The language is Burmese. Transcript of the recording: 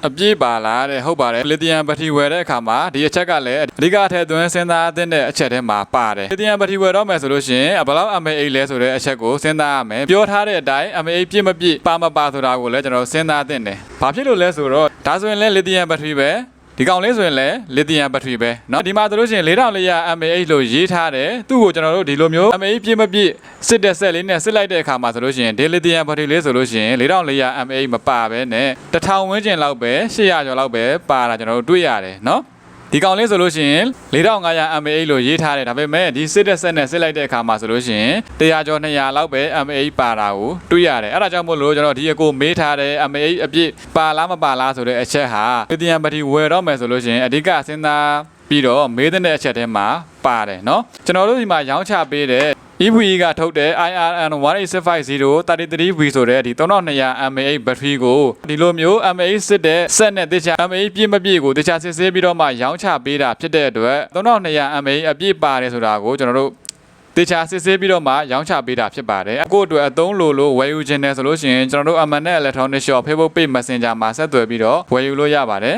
အပြည့်ပါလားတဲ့ဟုတ်ပါတယ်လီသီယမ်ဘက်ထရီဝယ်တဲ့အခါမှာဒီအချက်ကလည်းအဓိကထည့်သွင်းစဉ်းစားတဲ့အချက်ထဲမှာပါတယ်လီသီယမ်ဘက်ထရီဝယ်တော့မယ်ဆိုလို့ရှိရင်ဘယ်လောက် mAh လဲဆိုတဲ့အချက်ကိုစဉ်းစားရမယ်ပြောထားတဲ့အတိုင်း mAh ပြည့်မပြည့်ပါမပါဆိုတာကိုလည်းကျွန်တော်စဉ်းစားသင့်တယ်ဘာဖြစ်လို့လဲဆိုတော့ဒါဆိုရင်လည်းလီသီယမ်ဘက်ထရီပဲဒီကောင်လေးဆိုရင်လည်းလီသီယမ်ဘက်ထရီပဲเนาะဒီမှာဆိုလို့ရှိရင်4400 mAh လို့ရေးထားတယ်သူ့ကိုကျွန်တော်တို့ဒီလိုမျိုး mAh ပြည့်မပြည့်စစ်တဲ့ဆက်လေးနဲ့စစ်လိုက်တဲ့အခါမှာဆိုလို့ရှိရင်ဒီလီသီယမ်ဘက်ထရီလေးဆိုလို့ရှိရင်4400 mAh မပါပဲနဲ့1000ဝန်းကျင်လောက်ပဲ800ကျော်လောက်ပဲပါတာကျွန်တော်တို့တွေ့ရတယ်เนาะဒီကောင်လေးဆိုလို့ရှိရင်4500 mAh လို့ရေးထားတယ်ဒါပေမဲ့ဒီစစ်တဲ့ဆက်နဲ့စစ်လိုက်တဲ့အခါမှာဆိုလို့ရှိရင်100ကျော်200လောက်ပဲ mAh ပါတာကိုတွေ့ရတယ်အဲ့ဒါကြောင့်မို့လို့ကျွန်တော်ဒီအကိုမေးထားတဲ့ mAh အပြည့်ပါလားမပါလားဆိုတဲ့အချက်ဟာလီသီယမ်ဘက်ထရီဝယ်တော့မယ်ဆိုလို့ရှိရင်အဓိကစဉ်းစားပြီးတော့မေးတဲ့အချက်ထဲမှာပါတယ်เนาะကျွန်တော်တို့ဒီမှာရောင်းချပေးတဲ့EVE ကထုတ်တဲ့ IRN 18650 33V ဆိုတဲ့ဒီ3200 mAh ဘက်ထရီကိုဒီလိုမျိုး mAh စစ်တဲ့ဆက်နဲ့တခြား mAh ပြည့်မပြည့်ကိုတခြားစစ်ဆေးပြီးတော့မှရောင်းချပေးတာဖြစ်တဲ့အတွက်3200 mAh အပြည့်ပါတယ်ဆိုတာကိုကျွန်တော်တို့တခြားစစ်ဆေးပြီးတော့မှရောင်းချပေးတာဖြစ်ပါတယ်အခုအတွက်အသုံးလို့ဝယ်ယူခြင်းနဲ့ဆိုလို့ရှိရင်ကျွန်တော်တို့ Amanet Electronic Shop Facebook Page Messenger မှာဆက်သွယ်ပြီးတော့ဝယ်ယူလို့ရပါတယ်